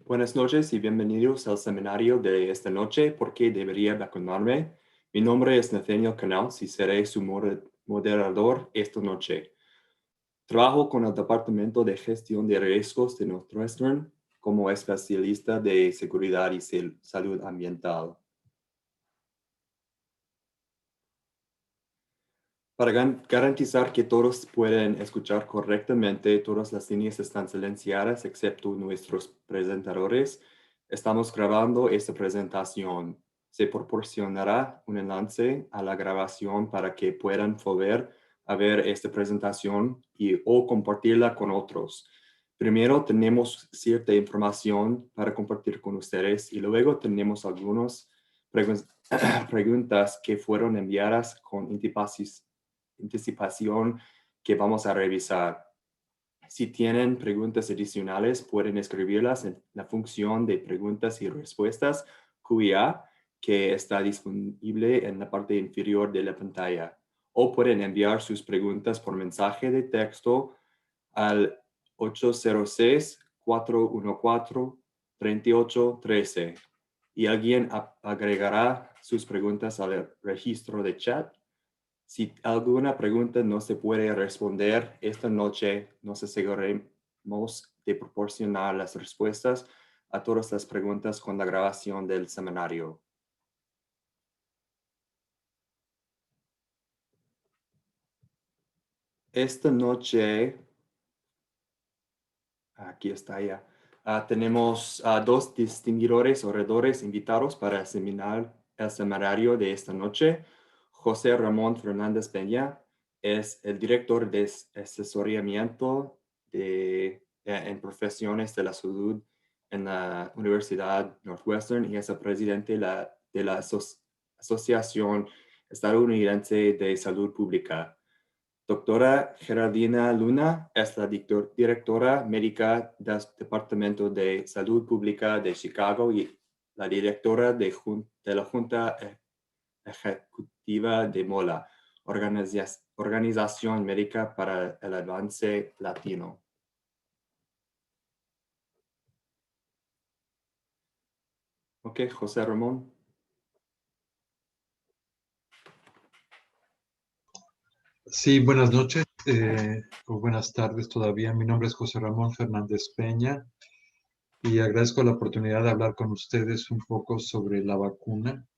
Buenas noches y bienvenidos al seminario de esta noche, ¿Por qué debería vacunarme? Mi nombre es Nathaniel Canals y seré su moderador esta noche. Trabajo con el Departamento de Gestión de Riesgos de Northwestern como especialista de seguridad y salud ambiental. Para garantizar que todos pueden escuchar correctamente, todas las líneas están silenciadas excepto nuestros presentadores. Estamos grabando esta presentación. Se proporcionará un enlace a la grabación para que puedan volver a ver esta presentación o compartirla con otros. Primero tenemos cierta información para compartir con ustedes y luego tenemos algunas preguntas que fueron enviadas con anticipación que vamos a revisar. Si tienen preguntas adicionales, pueden escribirlas en la función de preguntas y respuestas QA que está disponible en la parte inferior de la pantalla. O pueden enviar sus preguntas por mensaje de texto al 806-414-3813 y alguien agregará sus preguntas al registro de chat. Si alguna pregunta no se puede responder esta noche, nos aseguraremos de proporcionar las respuestas a todas las preguntas con la grabación del seminario. Esta noche, aquí está ya, tenemos dos distinguidores oradores invitados para el seminario de esta noche. José Ramón Fernández Peña es el director de asesoramiento en profesiones de la salud en la Universidad Northwestern y es el presidente de la Asociación Estadounidense de Salud Pública. Doctora Geraldina Luna es la directora médica del Departamento de Salud Pública de Chicago y la directora de la Junta Ejecutiva de MOLA, Organización Médica para el Avance Latino. Ok, José Ramón. Sí, buenas noches o buenas tardes todavía. Mi nombre es José Ramón Fernández Peña y agradezco la oportunidad de hablar con ustedes un poco sobre la vacuna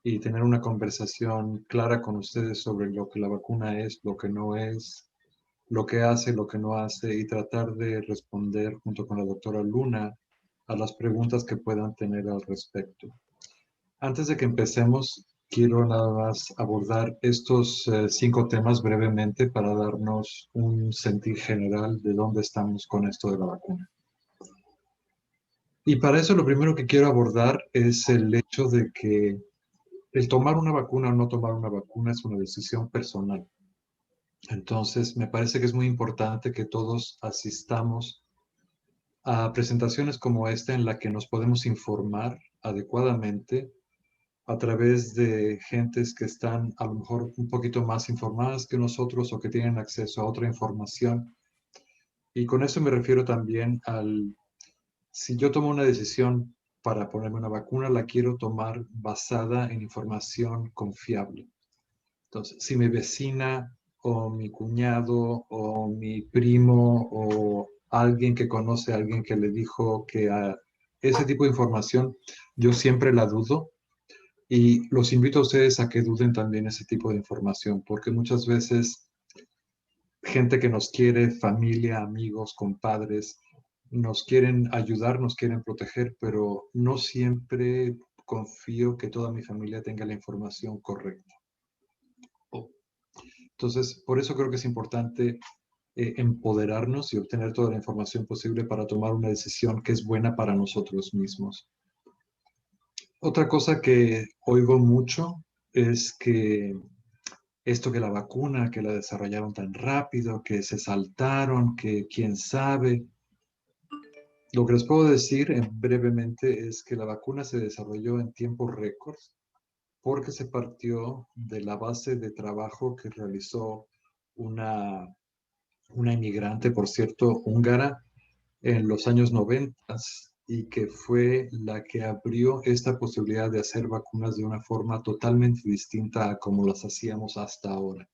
y tener una conversación clara con ustedes sobre lo que la vacuna es, lo que no es, lo que hace, lo que no hace y tratar de responder junto con la doctora Luna a las preguntas que puedan tener al respecto. Antes de que empecemos, quiero nada más abordar estos 5 temas brevemente para darnos un sentir general de dónde estamos con esto de la vacuna. Y para eso lo primero que quiero abordar es el hecho de que el tomar una vacuna o no tomar una vacuna es una decisión personal. Entonces, me parece que es muy importante que todos asistamos a presentaciones como esta en la que nos podemos informar adecuadamente a través de gentes que están a lo mejor un poquito más informadas que nosotros o que tienen acceso a otra información. Y con eso me refiero también si yo tomo una decisión para ponerme una vacuna, la quiero tomar basada en información confiable. Entonces, si mi vecina o mi cuñado o mi primo o alguien que conoce a alguien que le dijo que ese tipo de información, yo siempre la dudo. Y los invito a ustedes a que duden también ese tipo de información, porque muchas veces gente que nos quiere, familia, amigos, compadres, nos quieren ayudar, nos quieren proteger, pero no siempre confío que toda mi familia tenga la información correcta. Entonces, por eso creo que es importante empoderarnos y obtener toda la información posible para tomar una decisión que es buena para nosotros mismos. Otra cosa que oigo mucho es que esto que la vacuna, que la desarrollaron tan rápido, que se saltaron, que quién sabe. Lo que les puedo decir brevemente es que la vacuna se desarrolló en tiempos récords porque se partió de la base de trabajo que realizó una inmigrante, por cierto, húngara, en los años 90 y que fue la que abrió esta posibilidad de hacer vacunas de una forma totalmente distinta a como las hacíamos hasta ahora.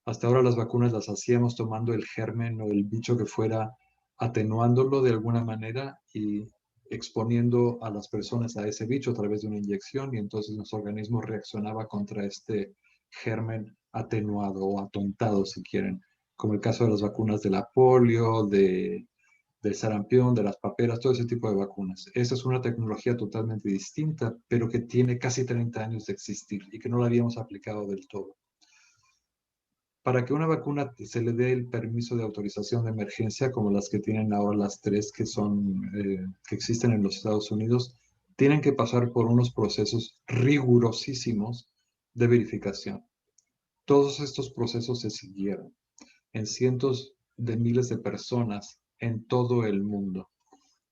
Hasta ahora las vacunas las hacíamos tomando el germen o el bicho que fuera, atenuándolo de alguna manera y exponiendo a las personas a ese bicho a través de una inyección, y entonces nuestro organismo reaccionaba contra este germen atenuado o atontado, si quieren, como el caso de las vacunas de la polio, del sarampión, de las paperas, todo ese tipo de vacunas. Esa es una tecnología totalmente distinta, pero que tiene casi 30 años de existir y que no la habíamos aplicado del todo. Para que una vacuna se le dé el permiso de autorización de emergencia, como las que tienen ahora las tres que existen en los Estados Unidos, tienen que pasar por unos procesos rigurosísimos de verificación. Todos estos procesos se siguieron en cientos de miles de personas en todo el mundo.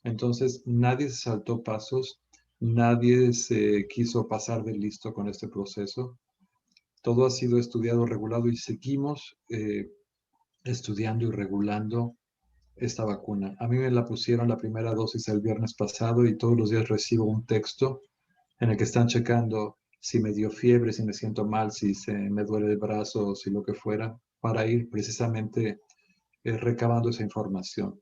Entonces, nadie se saltó pasos, nadie se quiso pasar de listo con este proceso. Todo ha sido estudiado, regulado y seguimos estudiando y regulando esta vacuna. A mí me la pusieron la primera dosis el viernes pasado y todos los días recibo un texto en el que están checando si me dio fiebre, si me siento mal, si se me duele el brazo o si lo que fuera, para ir precisamente recabando esa información.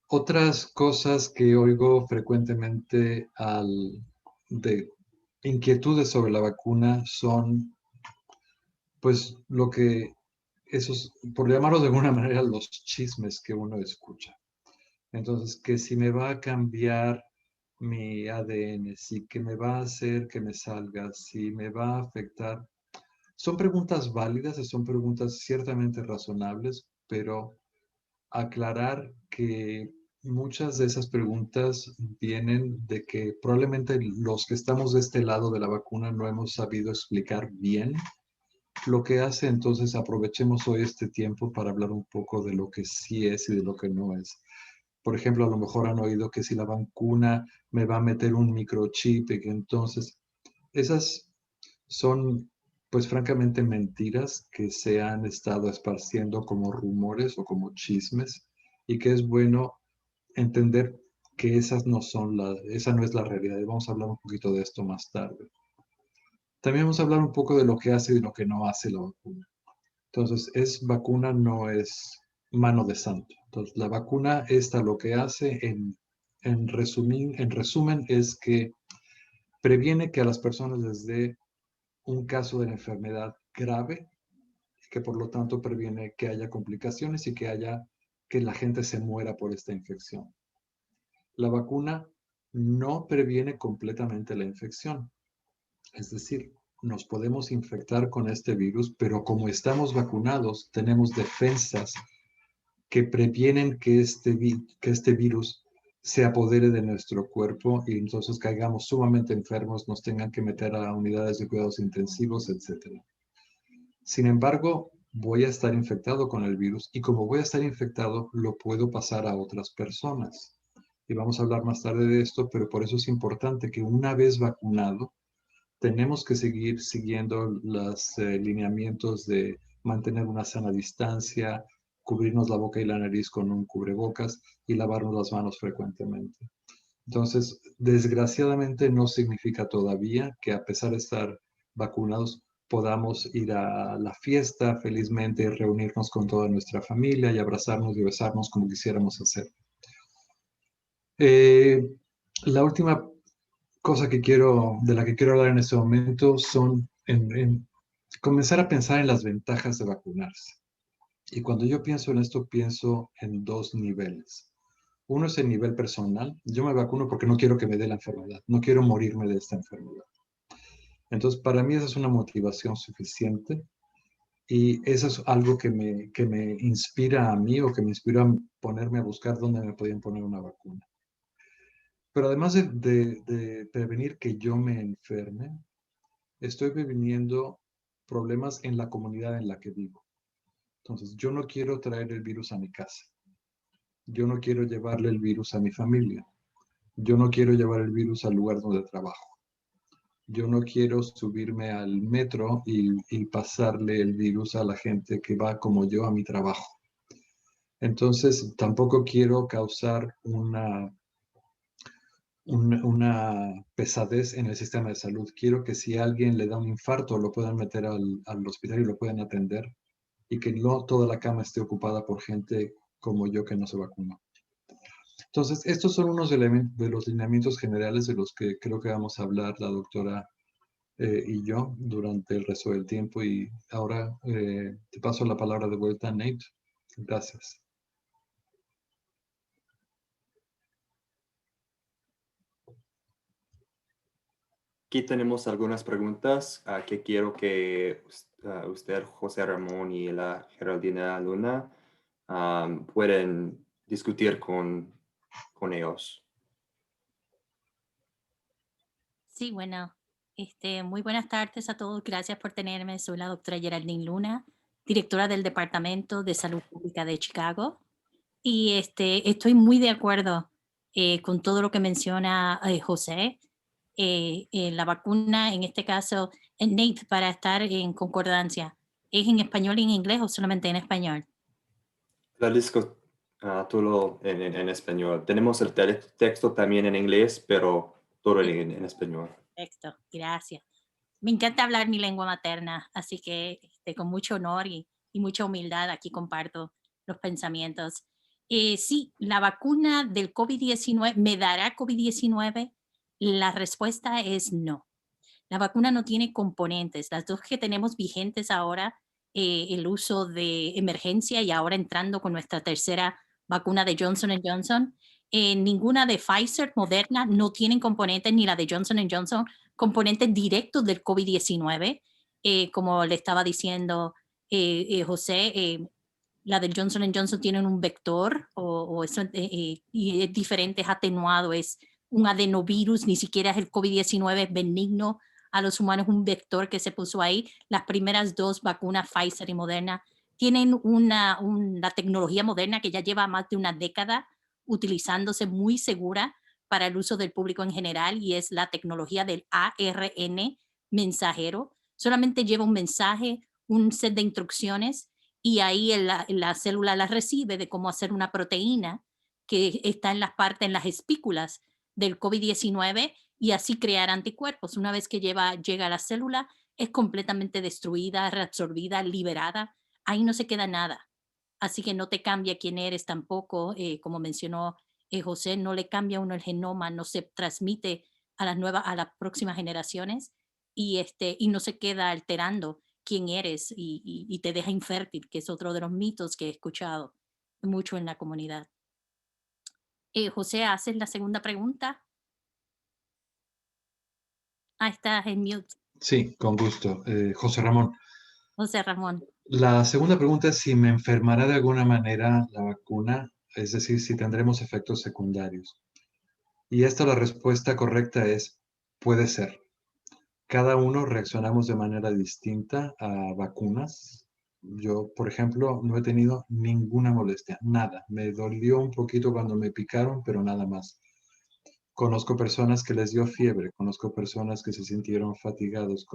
Otras cosas que oigo frecuentemente de inquietudes sobre la vacuna son, pues, esos, por llamarlos de alguna manera, los chismes que uno escucha. Entonces, que si me va a cambiar mi ADN, si que me va a hacer que me salga, si me va a afectar. Son preguntas válidas y son preguntas ciertamente razonables, pero aclarar que muchas de esas preguntas vienen de que probablemente los que estamos de este lado de la vacuna no hemos sabido explicar bien lo que hace. Entonces aprovechemos hoy este tiempo para hablar un poco de lo que sí es y de lo que no es. Por ejemplo, a lo mejor han oído que si la vacuna me va a meter un microchip y que entonces esas son, pues francamente, mentiras que se han estado esparciendo como rumores o como chismes, y que es bueno entender que esa no es la realidad. Y vamos a hablar un poquito de esto más tarde. También vamos a hablar un poco de lo que hace y lo que no hace la vacuna. Entonces, es vacuna, no es mano de santo. Entonces, la vacuna, esta lo que hace en resumen, es que previene que a las personas les dé un caso de la enfermedad grave, y que por lo tanto previene que haya complicaciones y que la gente se muera por esta infección. La vacuna no previene completamente la infección. Es decir, nos podemos infectar con este virus, pero como estamos vacunados, tenemos defensas que previenen que este virus se apodere de nuestro cuerpo y entonces caigamos sumamente enfermos, nos tengan que meter a unidades de cuidados intensivos, etc. Sin embargo, voy a estar infectado con el virus, y como voy a estar infectado, lo puedo pasar a otras personas. Y vamos a hablar más tarde de esto, pero por eso es importante que una vez vacunado, tenemos que seguir siguiendo los lineamientos de mantener una sana distancia, cubrirnos la boca y la nariz con un cubrebocas y lavarnos las manos frecuentemente. Entonces, desgraciadamente no significa todavía que, a pesar de estar vacunados, podamos ir a la fiesta felizmente, reunirnos con toda nuestra familia y abrazarnos y besarnos como quisiéramos hacer. Eh, la última cosa de la que quiero hablar en este momento son en comenzar a pensar en las ventajas de vacunarse. Y cuando yo pienso en esto, pienso en dos niveles. Uno es el nivel personal. Yo me vacuno porque no quiero que me dé la enfermedad, no quiero morirme de esta enfermedad. Entonces, para mí esa es una motivación suficiente, y eso es algo que me inspira a mí, o que me inspira a ponerme a buscar dónde me podían poner una vacuna. Pero además de prevenir que yo me enferme, estoy previniendo problemas en la comunidad en la que vivo. Entonces, yo no quiero traer el virus a mi casa. Yo no quiero llevarle el virus a mi familia. Yo no quiero llevar el virus al lugar donde trabajo. Yo no quiero subirme al metro y pasarle el virus a la gente que va como yo a mi trabajo. Entonces, tampoco quiero causar una pesadez en el sistema de salud. Quiero que si a alguien le da un infarto, lo puedan meter al hospital y lo puedan atender y que no toda la cama esté ocupada por gente como yo que no se vacunó. Entonces, estos son unos de los lineamientos generales de los que creo que vamos a hablar la doctora y yo durante el resto del tiempo. Y ahora te paso la palabra de vuelta, Nate. Gracias. Aquí tenemos algunas preguntas que quiero que usted, José Ramón y la Geraldina Luna pueden discutir con ellos. Sí, bueno, muy buenas tardes a todos. Gracias por tenerme. Soy la doctora Geraldine Luna, directora del Departamento de Salud Pública de Chicago. Y estoy muy de acuerdo con todo lo que menciona José. La vacuna, en este caso, Nate, para estar en concordancia, ¿es en español y en inglés o solamente en español? La disco todo en español. Tenemos el texto también en inglés, pero todo en español. Perfecto, gracias. Me encanta hablar mi lengua materna, así que con mucho honor y mucha humildad aquí comparto los pensamientos. Sí, la vacuna del COVID-19, ¿me dará COVID-19? La respuesta es no. La vacuna no tiene componentes. Las dos que tenemos vigentes ahora, el uso de emergencia y ahora entrando con nuestra tercera vacuna de Johnson & Johnson, ninguna de Pfizer, Moderna, no tienen componentes, ni la de Johnson & Johnson, componentes directos del COVID-19. Como le estaba diciendo José, la del Johnson & Johnson tienen un vector o eso, y es diferente, es atenuado, es un adenovirus, ni siquiera es el COVID-19, es benigno a los humanos, un vector que se puso ahí. Las primeras dos vacunas, Pfizer y Moderna, tienen una tecnología moderna que ya lleva más de una década utilizándose, muy segura para el uso del público en general, y es la tecnología del ARN mensajero. Solamente lleva un mensaje, un set de instrucciones, y ahí la célula la recibe de cómo hacer una proteína que está en las partes, en las espículas del COVID-19, y así crear anticuerpos. Una vez que llega a la célula, es completamente destruida, reabsorbida, liberada. Ahí no se queda nada. Así que no te cambia quién eres tampoco, como mencionó José, no le cambia a uno el genoma, no se transmite a las próximas generaciones, y no se queda alterando quién eres y te deja infértil, que es otro de los mitos que he escuchado mucho en la comunidad. José, ¿haces la segunda pregunta? Ah, estás en mute, Sí, con gusto. José Ramón, José Ramón. la segunda pregunta es si me enfermará de alguna manera la vacuna, es decir, si tendremos efectos secundarios. Y esta la respuesta correcta es, puede ser. Cada uno reaccionamos de manera distinta a vacunas. Yo, por ejemplo, no he tenido ninguna molestia, nada. Me dolió un poquito cuando me picaron, pero nada más. Conozco personas que les dio fiebre, conozco personas que se sintieron fatigados,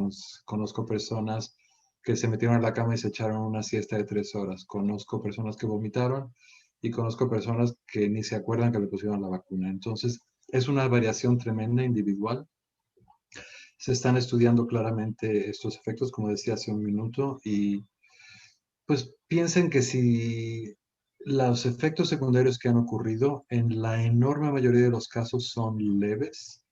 conozco personas que se metieron a la cama y se echaron una siesta de 3 horas, conozco personas que vomitaron y conozco personas que ni se acuerdan que le pusieron la vacuna. Entonces, es una variación tremenda individual. Se están estudiando claramente estos efectos, como decía hace un minuto, y pues piensen que si los efectos secundarios que han ocurrido en la enorme mayoría de los casos son leves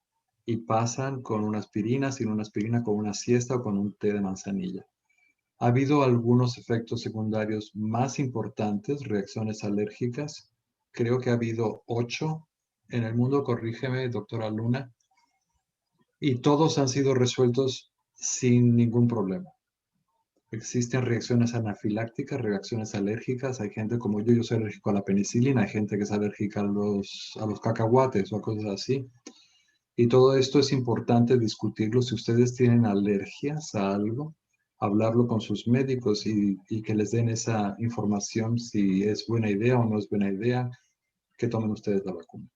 y pasan con una aspirina, sin una aspirina, con una siesta o con un té de manzanilla. Ha habido algunos efectos secundarios más importantes, reacciones alérgicas. Creo que ha habido 8 en el mundo, corrígeme, doctora Luna, y todos han sido resueltos sin ningún problema. Existen reacciones anafilácticas, reacciones alérgicas. Hay gente como yo soy alérgico a la penicilina, hay gente que es alérgica a los cacahuates o a cosas así. Y todo esto es importante discutirlo. Si ustedes tienen alergias a algo, hablarlo con sus médicos y que les den esa información si es buena idea o no es buena idea que tomen ustedes la vacuna.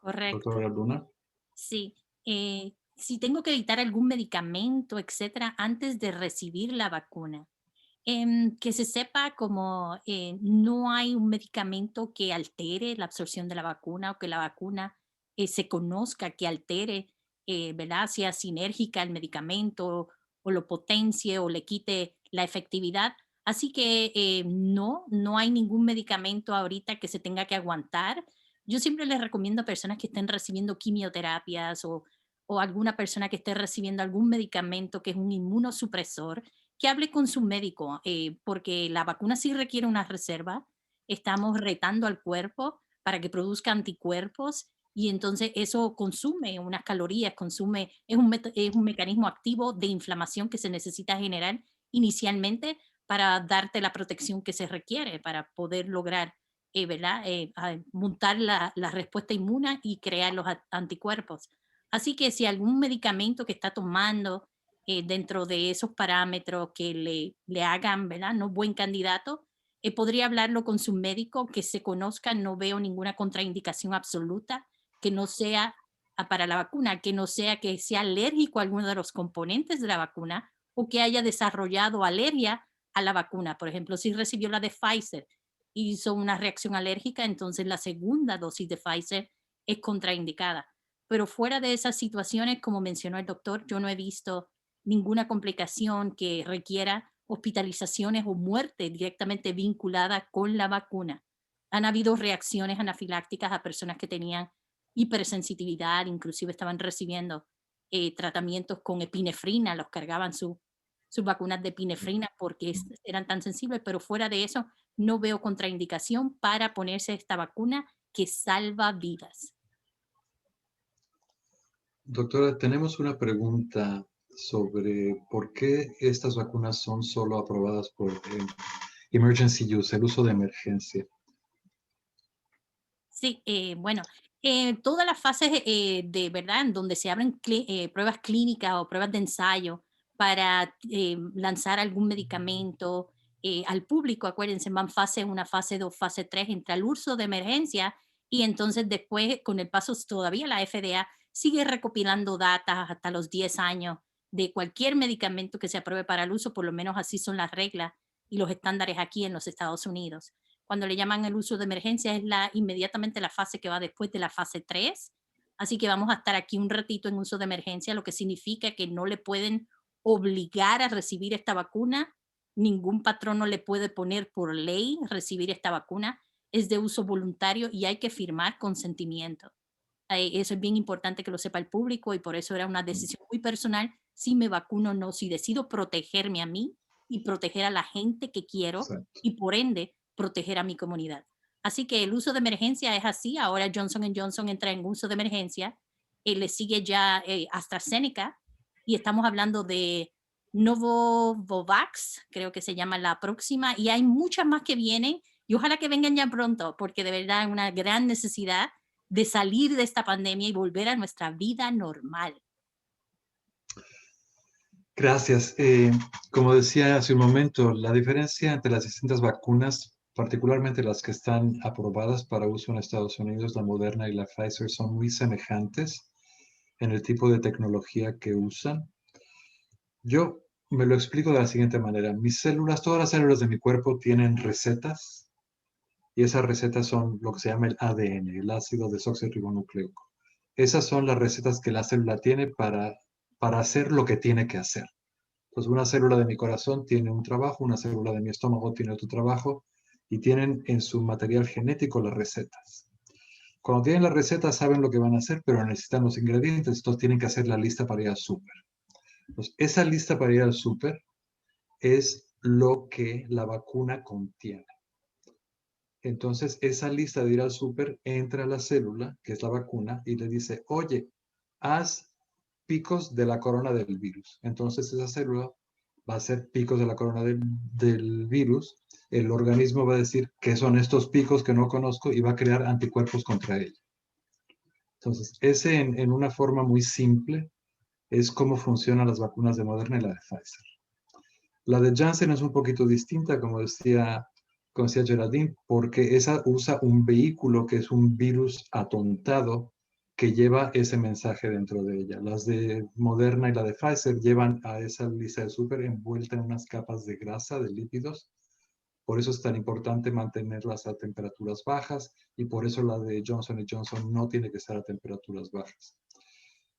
Correcto. Doctora Luna. Sí, si tengo que evitar algún medicamento, etcétera, antes de recibir la vacuna, Que se sepa como no hay un medicamento que altere la absorción de la vacuna o que la vacuna se conozca que altere, ¿verdad? Sea sinérgica el medicamento o lo potencie o le quite la efectividad. Así que no hay ningún medicamento ahorita que se tenga que aguantar. Yo siempre les recomiendo a personas que estén recibiendo quimioterapias o alguna persona que esté recibiendo algún medicamento que es un inmunosupresor, que hable con su médico, porque la vacuna sí requiere una reserva. Estamos retando al cuerpo para que produzca anticuerpos y entonces eso consume unas calorías, es un mecanismo activo de inflamación que se necesita generar inicialmente para darte la protección que se requiere para poder lograr, ¿verdad? Montar la respuesta inmune y crear los anticuerpos. Así que si algún medicamento que está tomando dentro de esos parámetros que le hagan, ¿verdad? No buen candidato, podría hablarlo con su médico, que se conozca, no veo ninguna contraindicación absoluta, que no sea para la vacuna, que no sea que sea alérgico a alguno de los componentes de la vacuna o que haya desarrollado alergia a la vacuna. Por ejemplo, si recibió la de Pfizer y hizo una reacción alérgica, entonces la segunda dosis de Pfizer es contraindicada. Pero fuera de esas situaciones, como mencionó el doctor, yo no he visto ninguna complicación que requiera hospitalizaciones o muerte directamente vinculada con la vacuna. Han habido reacciones anafilácticas a personas que tenían hipersensitividad, inclusive estaban recibiendo tratamientos con epinefrina, los cargaban sus vacunas de epinefrina porque eran tan sensibles, pero fuera de eso no veo contraindicación para ponerse esta vacuna que salva vidas. Doctora, tenemos una pregunta sobre por qué estas vacunas son solo aprobadas por emergency use, el uso de emergencia. Sí, bueno, todas las fases de verdad en donde se abren pruebas clínicas o pruebas de ensayo para lanzar algún medicamento al público, acuérdense, van fase 1, fase 2, fase 3, entra el uso de emergencia y entonces después, con el paso, todavía la FDA sigue recopilando datos hasta los 10 años de cualquier medicamento que se apruebe para el uso, por lo menos así son las reglas y los estándares aquí en los Estados Unidos. Cuando le llaman el uso de emergencia es inmediatamente la fase que va después de la fase 3. Así que vamos a estar aquí un ratito en uso de emergencia, lo que significa que no le pueden obligar a recibir esta vacuna. Ningún patrono le puede poner por ley recibir esta vacuna. Es de uso voluntario y hay que firmar consentimiento. Eso es bien importante que lo sepa el público y por eso era una decisión muy personal si me vacuno o no, si decido protegerme a mí y proteger a la gente que quiero Exacto. y por ende proteger a mi comunidad. Así que el uso de emergencia es así. Ahora Johnson Johnson entra en uso de emergencia. Le sigue ya AstraZeneca y estamos hablando de Novavax, creo que se llama la próxima, y hay muchas más que vienen y ojalá que vengan ya pronto porque de verdad hay una gran necesidad de salir de esta pandemia y volver a nuestra vida normal. Gracias. Como decía hace un momento, la diferencia entre las distintas vacunas, particularmente las que están aprobadas para uso en Estados Unidos, la Moderna y la Pfizer, son muy semejantes en el tipo de tecnología que usan. Yo me lo explico de la siguiente manera. Mis células, todas las células de mi cuerpo tienen recetas y esas recetas son lo que se llama el ADN, el ácido desoxirribonucleico. Esas son las recetas que la célula tiene para hacer lo que tiene que hacer. Entonces, una célula de mi corazón tiene un trabajo, una célula de mi estómago tiene otro trabajo y tienen en su material genético las recetas. Cuando tienen las recetas saben lo que van a hacer, pero necesitan los ingredientes, entonces tienen que hacer la lista para ir al súper. Entonces, esa lista para ir al súper es lo que la vacuna contiene. Entonces, esa lista de ir al súper entra a la célula, que es la vacuna, y le dice, oye, haz picos de la corona del virus. Entonces, esa célula va a hacer picos de la corona del virus. El organismo va a decir qué son estos picos que no conozco y va a crear anticuerpos contra ella. Entonces, ese en una forma muy simple es cómo funcionan las vacunas de Moderna y la de Pfizer. La de Janssen es un poquito distinta, como decía Geraldine, porque esa usa un vehículo que es un virus atontado que lleva ese mensaje dentro de ella. Las de Moderna y la de Pfizer llevan a esa lista de súper envuelta en unas capas de grasa, de lípidos. Por eso es tan importante mantenerlas a temperaturas bajas y por eso la de Johnson Johnson no tiene que estar a temperaturas bajas.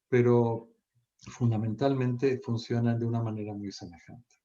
Pero fundamentalmente funcionan de una manera muy semejante.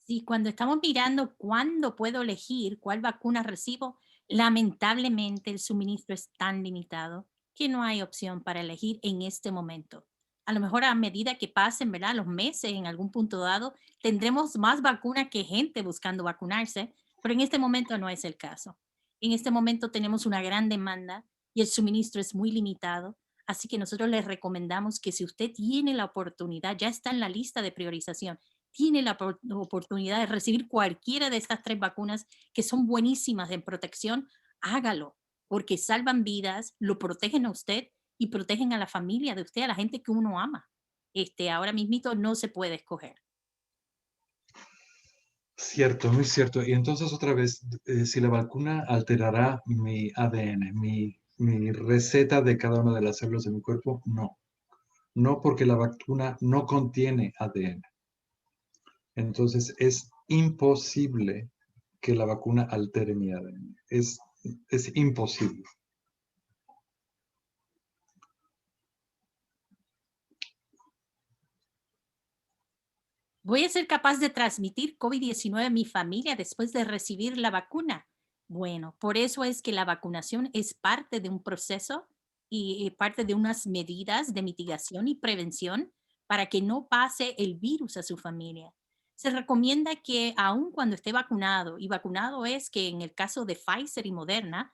Sí, cuando estamos mirando cuándo puedo elegir cuál vacuna recibo, lamentablemente el suministro es tan limitado que no hay opción para elegir en este momento. A lo mejor a medida que pasen, ¿verdad? Los meses, en algún punto dado, tendremos más vacunas que gente buscando vacunarse, pero en este momento no es el caso. En este momento tenemos una gran demanda y el suministro es muy limitado, así que nosotros les recomendamos que si usted tiene la oportunidad, ya está en la lista de priorización, tiene la oportunidad de recibir cualquiera de estas 3 vacunas que son buenísimas en protección, hágalo, porque salvan vidas, lo protegen a usted y protegen a la familia de usted, a la gente que uno ama. Ahora mismito no se puede escoger. Cierto, muy cierto. Y entonces otra vez, si la vacuna alterará mi ADN, mi receta de cada una de las células de mi cuerpo, no. No, porque la vacuna no contiene ADN. Entonces es imposible que la vacuna altere mi ADN. Es imposible. ¿Voy a ser capaz de transmitir COVID-19 a mi familia después de recibir la vacuna? Bueno, por eso es que la vacunación es parte de un proceso y parte de unas medidas de mitigación y prevención para que no pase el virus a su familia. Se recomienda que aun cuando esté vacunado, y vacunado es que en el caso de Pfizer y Moderna,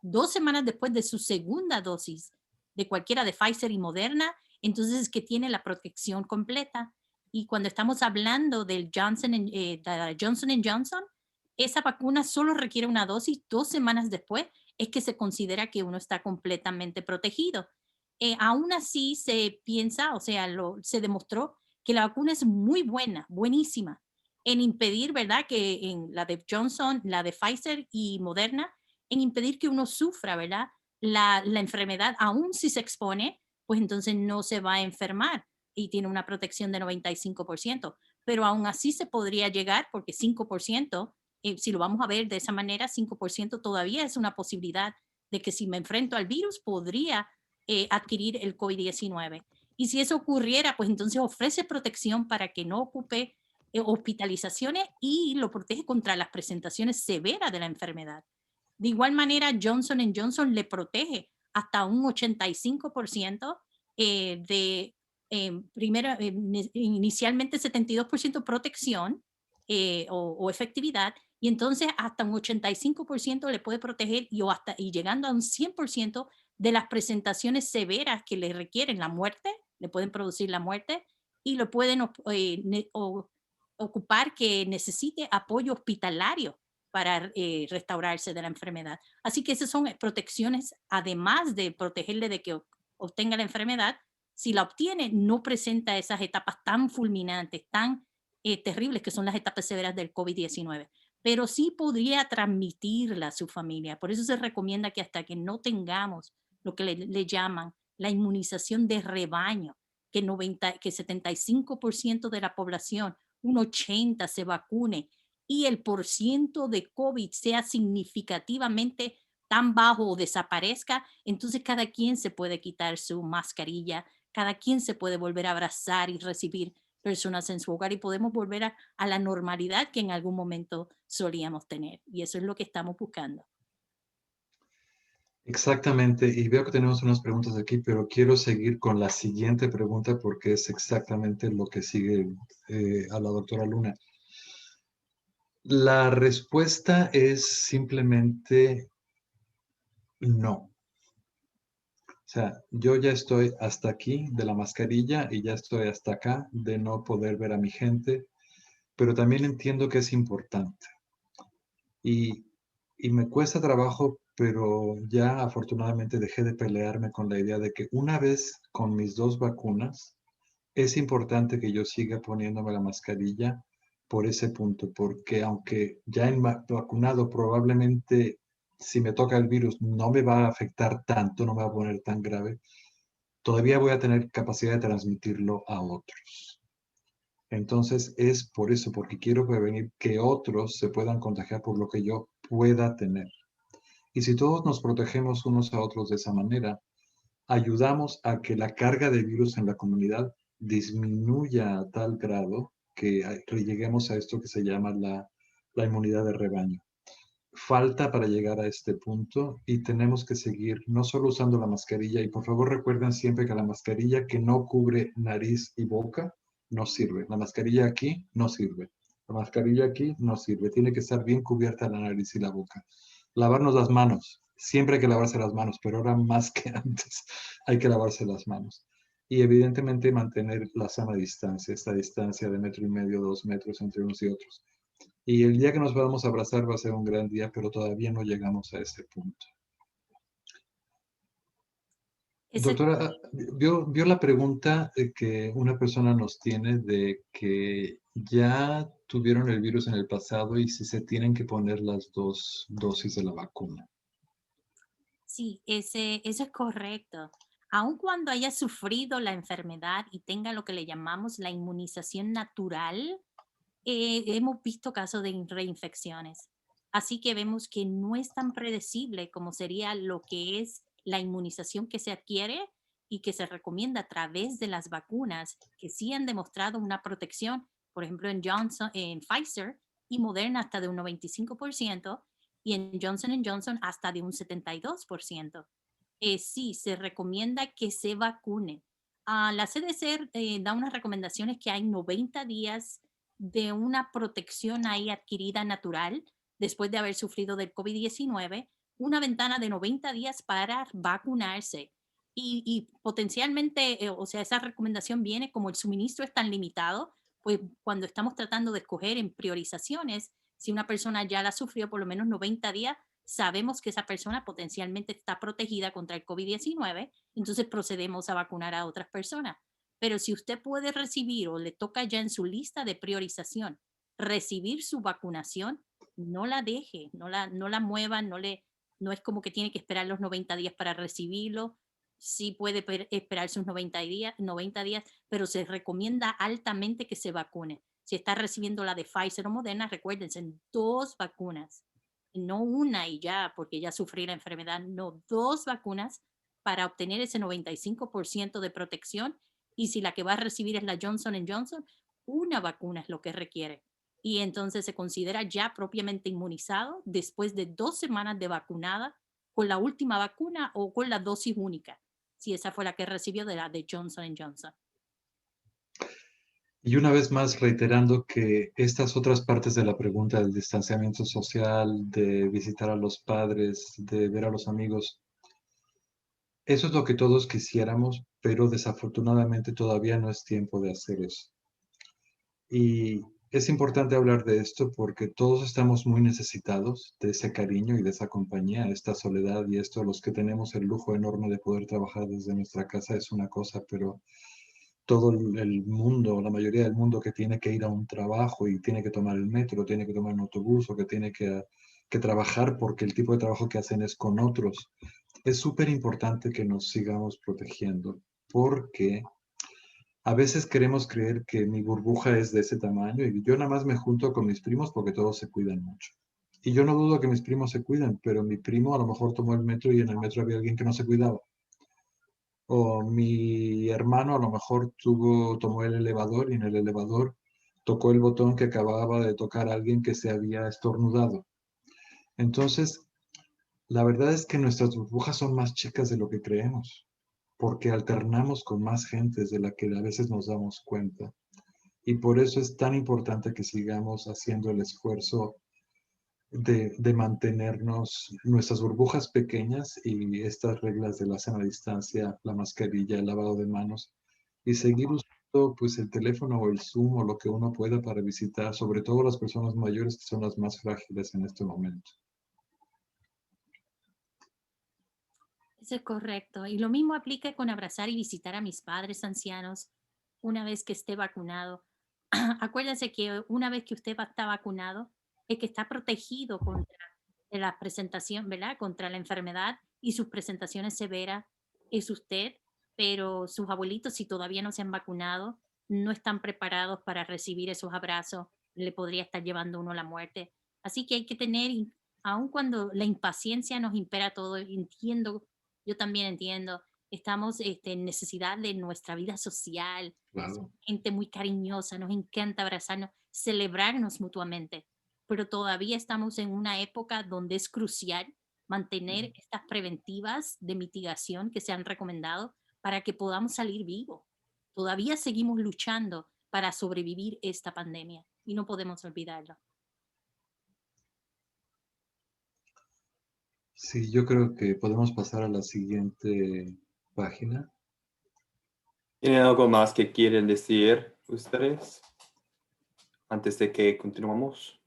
2 semanas después de su segunda dosis de cualquiera de Pfizer y Moderna, entonces es que tiene la protección completa. Y cuando estamos hablando del Johnson Johnson, esa vacuna solo requiere una dosis 2 semanas después, es que se considera que uno está completamente protegido. Aún así se piensa, o sea, se demostró que la vacuna es muy buena, buenísima, en impedir, ¿verdad? Que en la de Johnson, la de Pfizer y Moderna, en impedir que uno sufra, ¿verdad? La enfermedad, aún si se expone, pues entonces no se va a enfermar y tiene una protección de 95%, pero aún así se podría llegar porque 5%, si lo vamos a ver de esa manera, 5% todavía es una posibilidad de que si me enfrento al virus podría adquirir el COVID-19. Y si eso ocurriera, pues entonces ofrece protección para que no ocupe hospitalizaciones y lo protege contra las presentaciones severas de la enfermedad. De igual manera, Johnson Johnson le protege hasta un 85% de primero, inicialmente 72% protección o efectividad, y entonces hasta un 85% le puede proteger y llegando a un 100% de las presentaciones severas que le requieren la muerte, le pueden producir la muerte y lo pueden ocupar que necesite apoyo hospitalario para restaurarse de la enfermedad. Así que esas son protecciones, además de protegerle de que obtenga la enfermedad, si la obtiene, no presenta esas etapas tan fulminantes, tan terribles que son las etapas severas del COVID-19, pero sí podría transmitirla a su familia. Por eso se recomienda que hasta que no tengamos lo que le llaman la inmunización de rebaño, que 75% de la población, un 80% se vacune y el porciento de COVID sea significativamente tan bajo o desaparezca, entonces cada quien se puede quitar su mascarilla, cada quien se puede volver a abrazar y recibir personas en su hogar y podemos volver a la normalidad que en algún momento solíamos tener. Y eso es lo que estamos buscando. Exactamente, y veo que tenemos unas preguntas aquí, pero quiero seguir con la siguiente pregunta porque es exactamente lo que sigue a la doctora Luna. La respuesta es simplemente no. O sea, yo ya estoy hasta aquí de la mascarilla y ya estoy hasta acá de no poder ver a mi gente, pero también entiendo que es importante. Y, y me cuesta trabajo, pero ya afortunadamente dejé de pelearme con la idea de que una vez con mis 2 vacunas, es importante que yo siga poniéndome la mascarilla por ese punto, porque aunque ya vacunado probablemente si me toca el virus no me va a afectar tanto, no me va a poner tan grave, todavía voy a tener capacidad de transmitirlo a otros. Entonces es por eso, porque quiero prevenir que otros se puedan contagiar por lo que yo pueda tener. Y si todos nos protegemos unos a otros de esa manera, ayudamos a que la carga de virus en la comunidad disminuya a tal grado que lleguemos a esto que se llama la inmunidad de rebaño. Falta para llegar a este punto y tenemos que seguir no solo usando la mascarilla, y por favor recuerden siempre que la mascarilla que no cubre nariz y boca no sirve. La mascarilla aquí no sirve. La mascarilla aquí no sirve. Tiene que estar bien cubierta la nariz y la boca. Lavarnos las manos. Siempre hay que lavarse las manos, pero ahora más que antes hay que lavarse las manos. Y evidentemente mantener la sana distancia, esta distancia de 1,5 metros, 2 metros entre unos y otros. Y el día que nos podamos abrazar va a ser un gran día, pero todavía no llegamos a ese punto. Ese Doctora, vio la pregunta que una persona nos tiene de que ya tuvieron el virus en el pasado y si se tienen que poner las 2 dosis de la vacuna. Sí, eso es correcto. Aun cuando haya sufrido la enfermedad y tenga lo que le llamamos la inmunización natural, hemos visto casos de reinfecciones. Así que vemos que no es tan predecible como sería lo que es la inmunización que se adquiere y que se recomienda a través de las vacunas que sí han demostrado una protección, por ejemplo en Pfizer y Moderna hasta de un 95% y en Johnson hasta de un 72%. Sí, se recomienda que se vacune. La CDC da unas recomendaciones que hay 90 días de una protección ahí adquirida natural después de haber sufrido del COVID-19, una ventana de 90 días para vacunarse. Y potencialmente, o sea, esa recomendación viene como el suministro es tan limitado, pues cuando estamos tratando de escoger en priorizaciones, si una persona ya la sufrió por lo menos 90 días, sabemos que esa persona potencialmente está protegida contra el COVID-19, entonces procedemos a vacunar a otras personas. Pero si usted puede recibir o le toca ya en su lista de priorización recibir su vacunación, no la deje, no la mueva, no es como que tiene que esperar los 90 días para recibirlo. Sí puede esperar sus 90 días, pero se recomienda altamente que se vacune. Si está recibiendo la de Pfizer o Moderna, recuérdense, 2 vacunas, no una y ya, porque ya sufrí la enfermedad, no, 2 vacunas para obtener ese 95% de protección. Y si la que va a recibir es la Johnson, una vacuna es lo que requiere. Y entonces se considera ya propiamente inmunizado después de 2 semanas de vacunada con la última vacuna o con la dosis única, si esa fue la que recibió de la de Johnson. Y una vez más reiterando que estas otras partes de la pregunta del distanciamiento social, de visitar a los padres, de ver a los amigos, eso es lo que todos quisiéramos, pero desafortunadamente todavía no es tiempo de hacer eso. Y es importante hablar de esto porque todos estamos muy necesitados de ese cariño y de esa compañía, esta soledad y esto, los que tenemos el lujo enorme de poder trabajar desde nuestra casa es una cosa, pero todo el mundo, la mayoría del mundo que tiene que ir a un trabajo y tiene que tomar el metro, tiene que tomar un autobús o que tiene que trabajar porque el tipo de trabajo que hacen es con otros, es súper importante que nos sigamos protegiendo porque a veces queremos creer que mi burbuja es de ese tamaño y yo nada más me junto con mis primos porque todos se cuidan mucho. Y yo no dudo que mis primos se cuiden, pero mi primo a lo mejor tomó el metro y en el metro había alguien que no se cuidaba. O mi hermano a lo mejor tomó el elevador y en el elevador tocó el botón que acababa de tocar alguien que se había estornudado. Entonces, la verdad es que nuestras burbujas son más chicas de lo que creemos, porque alternamos con más gentes de la que a veces nos damos cuenta. Y por eso es tan importante que sigamos haciendo el esfuerzo de mantenernos nuestras burbujas pequeñas y estas reglas de la sana distancia, la mascarilla, el lavado de manos y seguir usando pues el teléfono o el Zoom o lo que uno pueda para visitar, sobre todo las personas mayores que son las más frágiles en este momento. Eso es correcto. Y lo mismo aplica con abrazar y visitar a mis padres ancianos una vez que esté vacunado. Acuérdense que una vez que usted está vacunado, es que está protegido contra de la presentación, ¿verdad? Contra la enfermedad y sus presentaciones severas es usted, pero sus abuelitos, si todavía no se han vacunado, no están preparados para recibir esos abrazos, le podría estar llevando uno a la muerte. Así que hay que tener, aun cuando la impaciencia nos impera todo, entiendo, yo también entiendo, estamos en necesidad de nuestra vida social, Claro. somos gente muy cariñosa, nos encanta abrazarnos, celebrarnos mutuamente, pero todavía estamos en una época donde es crucial mantener estas preventivas de mitigación que se han recomendado para que podamos salir vivos. Todavía seguimos luchando para sobrevivir esta pandemia y no podemos olvidarlo. Sí, yo creo que podemos pasar a la siguiente página. ¿Tienen algo más que quieren decir ustedes antes de que continuemos?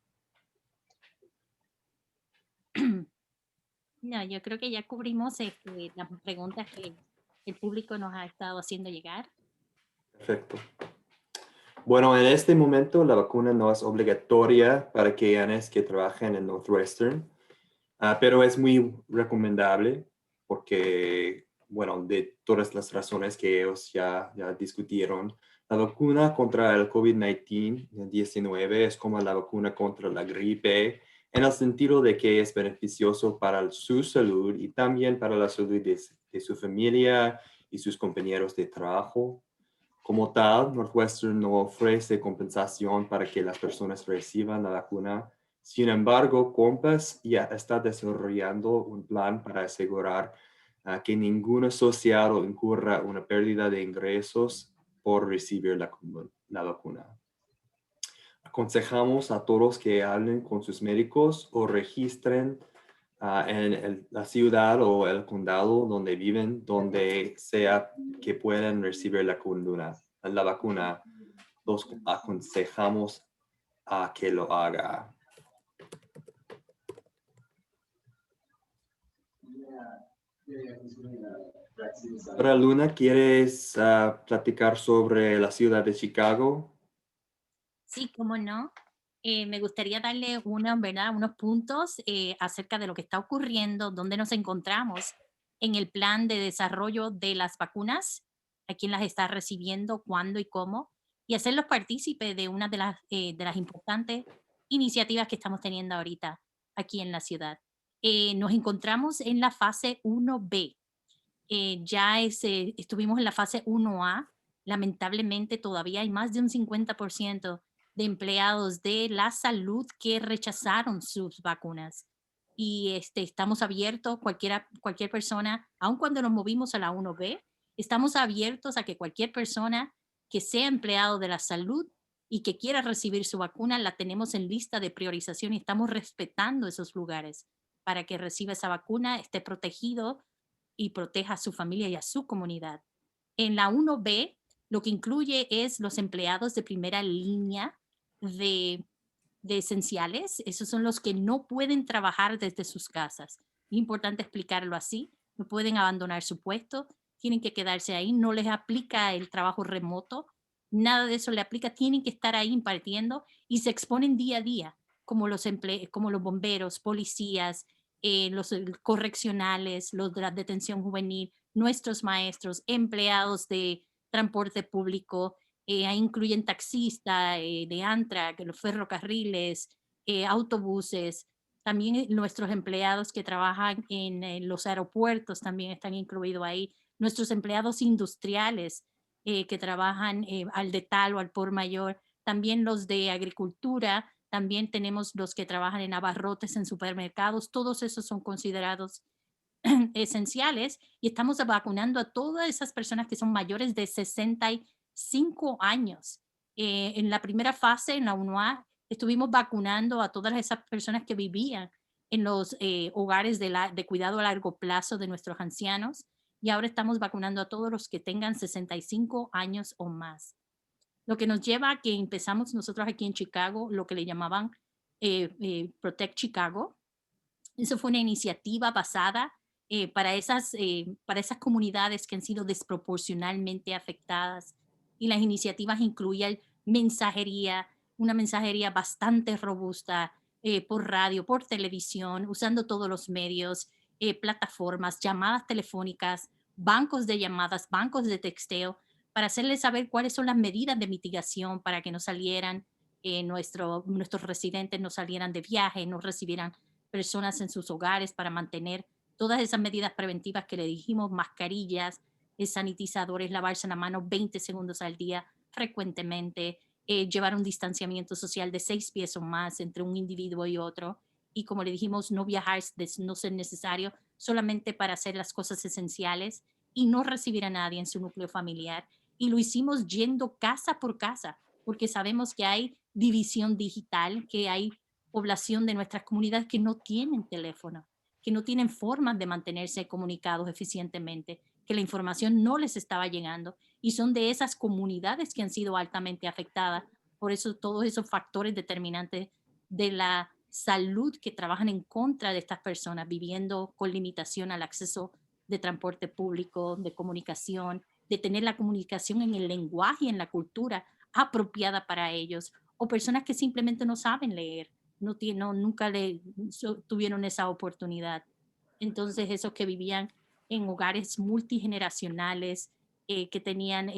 No, yo creo que ya cubrimos las preguntas que el público nos ha estado haciendo llegar. Perfecto. Bueno, en este momento la vacuna no es obligatoria para aquellos que trabajan en Northwestern, pero es muy recomendable porque, bueno, de todas las razones que ellos ya discutieron, la vacuna contra el COVID-19 es como la vacuna contra la gripe, en el sentido de que es beneficioso para su salud y también para la salud de su familia y sus compañeros de trabajo. Como tal, Northwestern no ofrece compensación para que las personas reciban la vacuna. Sin embargo, Compass ya está desarrollando un plan para asegurar que ningún asociado incurra una pérdida de ingresos por recibir la vacuna. Aconsejamos a todos que hablen con sus médicos o registren en la ciudad o el condado donde viven, donde sea que puedan recibir la vacuna, los aconsejamos a que lo haga. Ahora, Luna, ¿quieres platicar sobre la ciudad de Chicago? Sí, cómo no. Me gustaría darle ¿verdad? Unos puntos acerca de lo que está ocurriendo, dónde nos encontramos en el plan de desarrollo de las vacunas, a quién las está recibiendo, cuándo y cómo, y hacerlos partícipes de una de las importantes iniciativas que estamos teniendo ahorita aquí en la ciudad. Nos encontramos en la fase 1B. Estuvimos en la fase 1A. Lamentablemente todavía hay más de un 50% de empleados de la salud que rechazaron sus vacunas. Y estamos abiertos, cualquier persona, aun cuando nos movimos a la 1B, estamos abiertos a que cualquier persona que sea empleado de la salud y que quiera recibir su vacuna, la tenemos en lista de priorización y estamos respetando esos lugares para que reciba esa vacuna, esté protegido y proteja a su familia y a su comunidad. En la 1B, lo que incluye es los empleados de primera línea de, de esenciales. Esos son los que no pueden trabajar desde sus casas. Es importante explicarlo así. No pueden abandonar su puesto, tienen que quedarse ahí. No les aplica el trabajo remoto. Nada de eso le aplica. Tienen que estar ahí impartiendo y se exponen día a día, como los bomberos, policías, los correccionales, los de la detención juvenil, nuestros maestros, empleados de transporte público, ahí incluyen taxistas de Amtrak, los ferrocarriles, autobuses, también nuestros empleados que trabajan en los aeropuertos también están incluidos ahí, nuestros empleados industriales que trabajan al detal o al por mayor, también los de agricultura, también tenemos los que trabajan en abarrotes en supermercados, todos esos son considerados esenciales y estamos vacunando a todas esas personas que son mayores de 65 años. En la primera fase, en la 1A, estuvimos vacunando a todas esas personas que vivían en los hogares de cuidado a largo plazo de nuestros ancianos y ahora estamos vacunando a todos los que tengan 65 años o más. Lo que nos lleva a que empezamos nosotros aquí en Chicago, lo que le llamaban Protect Chicago. Eso fue una iniciativa basada para esas comunidades que han sido desproporcionalmente afectadas. Y las iniciativas incluían mensajería, una mensajería bastante robusta, por radio, por televisión, usando todos los medios, plataformas, llamadas telefónicas, bancos de llamadas, bancos de texteo, para hacerles saber cuáles son las medidas de mitigación para que no salieran nuestros residentes, no salieran de viaje, no recibieran personas en sus hogares, para mantener todas esas medidas preventivas que le dijimos: mascarillas, sanitizadores, lavarse la mano 20 segundos al día frecuentemente, llevar un distanciamiento social de 6 pies o más entre un individuo y otro. Y como le dijimos, no viajar de no ser necesario, solamente para hacer las cosas esenciales, y no recibir a nadie en su núcleo familiar. Y lo hicimos yendo casa por casa, porque sabemos que hay división digital, que hay población de nuestras comunidades que no tienen teléfono, que no tienen formas de mantenerse comunicados eficientemente, que la información no les estaba llegando, y son de esas comunidades que han sido altamente afectadas por eso, todos esos factores determinantes de la salud, que trabajan en contra de estas personas viviendo con limitación al acceso de transporte público, de comunicación, de tener la comunicación en el lenguaje y en la cultura apropiada para ellos, o personas que simplemente no saben leer, nunca tuvieron esa oportunidad. Entonces, esos que vivían en hogares multigeneracionales, que tenían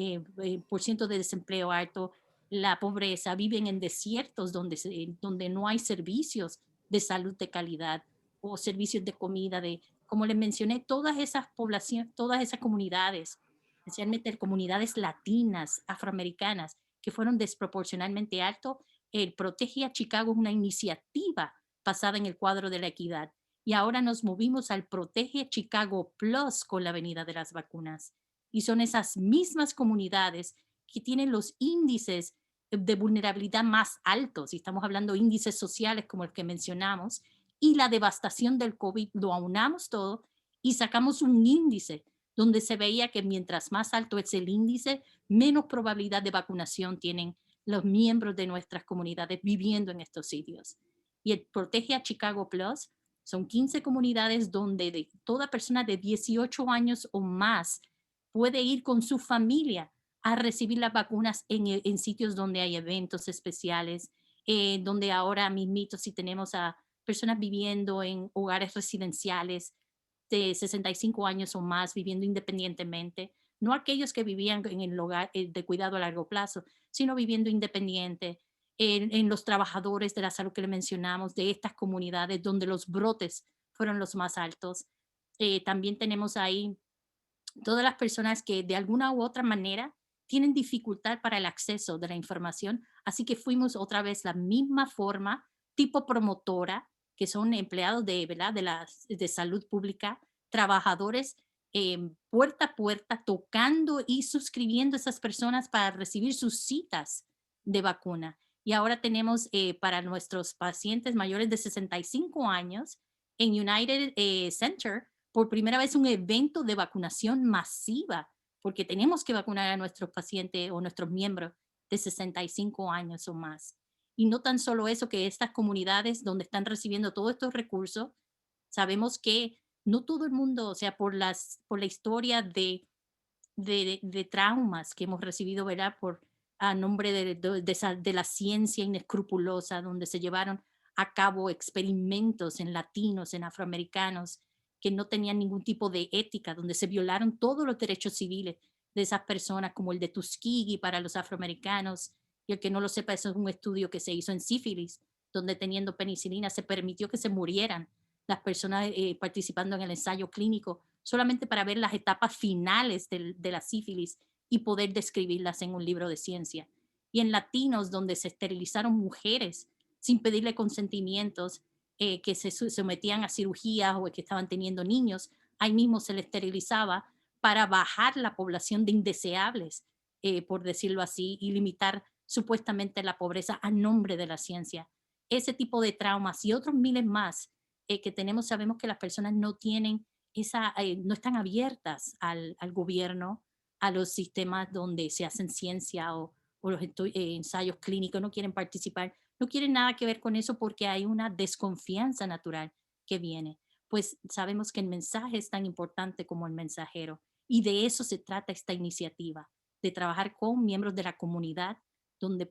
por ciento de desempleo alto, la pobreza, viven en desiertos donde no hay servicios de salud de calidad o servicios de comida, como les mencioné, todas esas poblaciones, todas esas comunidades, especialmente comunidades latinas, afroamericanas, que fueron desproporcionalmente altos. El Protege a Chicago es una iniciativa basada en el cuadro de la equidad, y ahora nos movimos al Protege Chicago Plus con la venida de las vacunas. Y son esas mismas comunidades que tienen los índices de vulnerabilidad más altos, y estamos hablando de índices sociales como el que mencionamos, y la devastación del COVID, lo aunamos todo y sacamos un índice donde se veía que mientras más alto es el índice, menos probabilidad de vacunación tienen los miembros de nuestras comunidades viviendo en estos sitios. Y el Protege a Chicago Plus son 15 comunidades donde toda persona de 18 años o más puede ir con su familia a recibir las vacunas en sitios donde hay eventos especiales, donde ahora mismito si tenemos a personas viviendo en hogares residenciales de 65 años o más, viviendo independientemente, no aquellos que vivían en el hogar de cuidado a largo plazo, sino viviendo independiente, en los trabajadores de la salud que le mencionamos, de estas comunidades donde los brotes fueron los más altos. También tenemos ahí todas las personas que de alguna u otra manera tienen dificultad para el acceso de la información, así que fuimos otra vez la misma forma, tipo promotora, que son empleados ¿verdad? De salud pública, trabajadores puerta a puerta, tocando y suscribiendo a esas personas para recibir sus citas de vacuna. Y ahora tenemos para nuestros pacientes mayores de 65 años en United Center, por primera vez, un evento de vacunación masiva, porque tenemos que vacunar a nuestros pacientes o nuestros miembros de 65 años o más. Y no tan solo eso, que estas comunidades donde están recibiendo todos estos recursos, sabemos que no todo el mundo, o sea, por la historia de traumas que hemos recibido, ¿verdad? A nombre de la ciencia inescrupulosa, donde se llevaron a cabo experimentos en latinos, en afroamericanos, que no tenían ningún tipo de ética, donde se violaron todos los derechos civiles de esas personas, como el de Tuskegee para los afroamericanos. Y el que no lo sepa, eso es un estudio que se hizo en sífilis, donde teniendo penicilina se permitió que se murieran las personas participando en el ensayo clínico, solamente para ver las etapas finales de la sífilis y poder describirlas en un libro de ciencia. Y en latinos, donde se esterilizaron mujeres sin pedirle consentimientos, que se sometían a cirugías o que estaban teniendo niños, ahí mismo se le esterilizaba para bajar la población de indeseables, por decirlo así, y limitar supuestamente la pobreza a nombre de la ciencia. Ese tipo de traumas y otros miles más que tenemos, sabemos que las personas no tienen no están abiertas al gobierno, a los sistemas donde se hacen ciencia o los ensayos clínicos, no quieren participar, no quieren nada que ver con eso porque hay una desconfianza natural que viene. Pues sabemos que el mensaje es tan importante como el mensajero, y de eso se trata esta iniciativa, de trabajar con miembros de la comunidad donde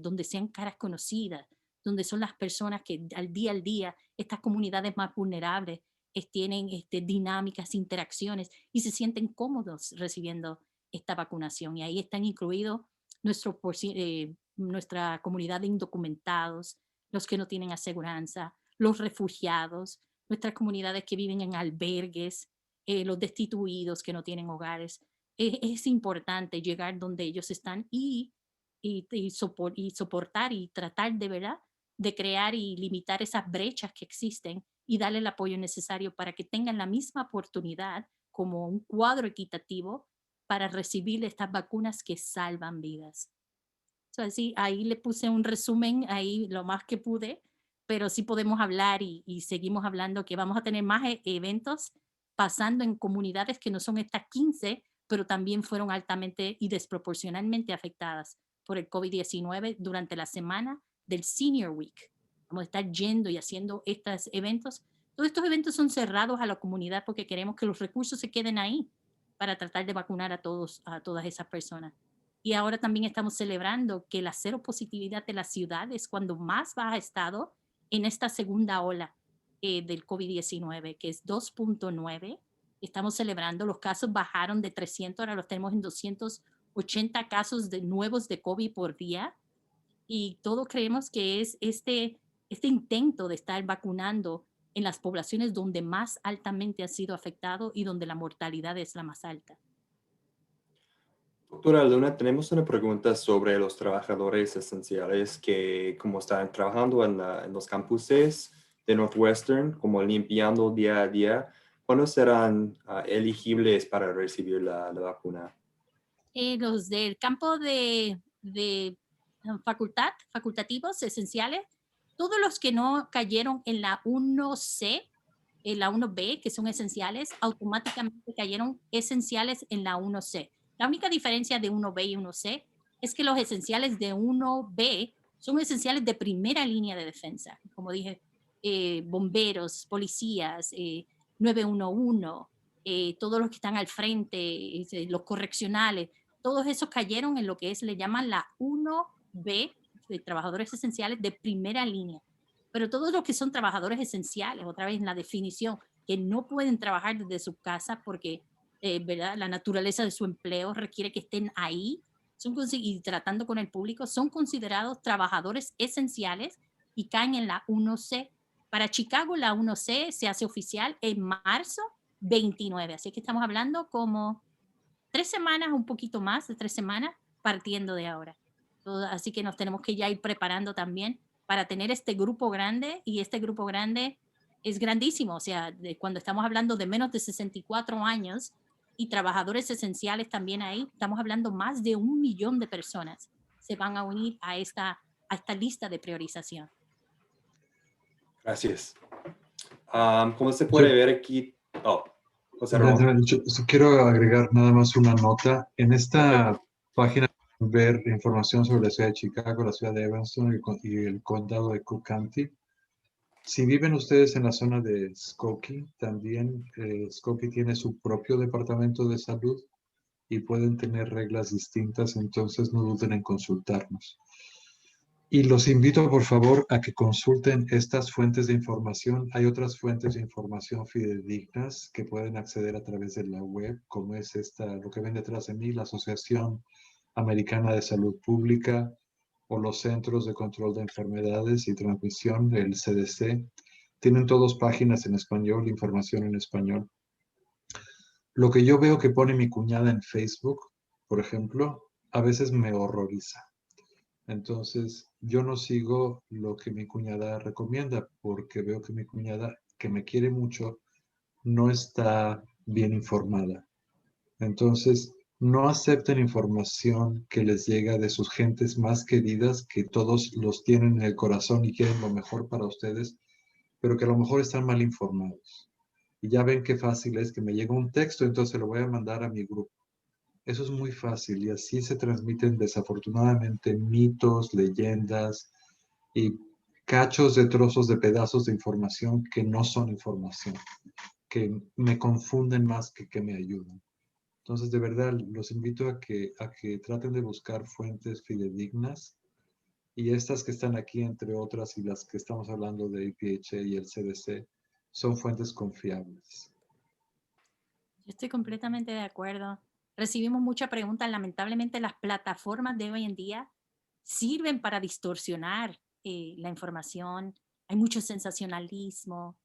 donde sean caras conocidas, donde son las personas que al día, estas comunidades más vulnerables, tienen dinámicas, interacciones y se sienten cómodos recibiendo esta vacunación. Y ahí están incluidos nuestra comunidad de indocumentados, los que no tienen aseguranza, los refugiados, nuestras comunidades que viven en albergues, los destituidos que no tienen hogares. Es importante llegar donde ellos están y soportar y tratar de verdad de crear y limitar esas brechas que existen y darle el apoyo necesario para que tengan la misma oportunidad como un cuadro equitativo para recibir estas vacunas que salvan vidas. Así, ahí le puse un resumen, ahí lo más que pude, pero sí podemos hablar y seguimos hablando que vamos a tener más eventos pasando en comunidades que no son estas 15, pero también fueron altamente y desproporcionalmente afectadas por el COVID-19 durante la semana del Senior Week. Vamos a estar yendo y haciendo estos eventos. Todos estos eventos son cerrados a la comunidad porque queremos que los recursos se queden ahí para tratar de vacunar a todas esas personas. Y ahora también estamos celebrando que la cero positividad de la ciudad es cuando más baja ha estado en esta segunda ola del COVID-19, que es 2.9. Estamos celebrando, los casos bajaron de 300, ahora los tenemos en 280 casos nuevos de COVID por día. Y todos creemos que es este intento de estar vacunando en las poblaciones donde más altamente ha sido afectado y donde la mortalidad es la más alta. Doctora Luna, tenemos una pregunta sobre los trabajadores esenciales que, como están trabajando en los campuses de Northwestern, como limpiando día a día, ¿cuándo serán elegibles para recibir la vacuna? Los del campo de facultativos esenciales, todos los que no cayeron en la 1C, en la 1B, que son esenciales, automáticamente cayeron esenciales en la 1C. La única diferencia de 1B y 1C es que los esenciales de 1B son esenciales de primera línea de defensa, como dije, bomberos, policías, 911, todos los que están al frente, los correccionales, todos esos cayeron en lo que le llaman la 1B, de trabajadores esenciales de primera línea. Pero todos los que son trabajadores esenciales, otra vez en la definición, que no pueden trabajar desde su casa porque ¿verdad? La naturaleza de su empleo requiere que estén ahí y tratando con el público, son considerados trabajadores esenciales y caen en la 1C. Para Chicago, la 1C se hace oficial en marzo 29. Así que estamos hablando como 3 semanas, un poquito más de 3 semanas, partiendo de ahora. Así que nos tenemos que ya ir preparando también para tener este grupo grande, y este grupo grande es grandísimo. O sea, cuando estamos hablando de menos de 64 años y trabajadores esenciales también ahí, estamos hablando más de 1 millón de personas se van a unir a esta lista de priorización. Gracias. Como se puede ver aquí, José Ramón. Yo quiero agregar nada más una nota. En esta página ver información sobre la ciudad de Chicago, la ciudad de Evanston y el condado de Cook County. Si viven ustedes en la zona de Skokie, también Skokie tiene su propio departamento de salud y pueden tener reglas distintas, entonces no duden en consultarnos. Y los invito, por favor, a que consulten estas fuentes de información. Hay otras fuentes de información fidedignas que pueden acceder a través de la web, como es lo que ven detrás de mí, la Asociación Americana de Salud Pública o los Centros de Control de Enfermedades y Transmisión, el CDC. Tienen todas páginas en español, información en español. Lo que yo veo que pone mi cuñada en Facebook, por ejemplo, a veces me horroriza. Entonces, yo no sigo lo que mi cuñada recomienda porque veo que mi cuñada, que me quiere mucho, no está bien informada. Entonces, no acepten información que les llega de sus gentes más queridas, que todos los tienen en el corazón y quieren lo mejor para ustedes, pero que a lo mejor están mal informados. Y ya ven qué fácil es que me llega un texto, entonces lo voy a mandar a mi grupo. Eso es muy fácil y así se transmiten desafortunadamente mitos, leyendas y cachos de trozos de pedazos de información que no son información, que me confunden más que me ayudan. Entonces, de verdad, los invito a que traten de buscar fuentes fidedignas Y estas que están aquí, entre otras, y las que estamos hablando de EPHA y el CDC, son fuentes confiables. Yo estoy completamente de acuerdo. Recibimos muchas preguntas. Lamentablemente, las plataformas de hoy en día sirven para distorsionar la información. Hay mucho sensacionalismo.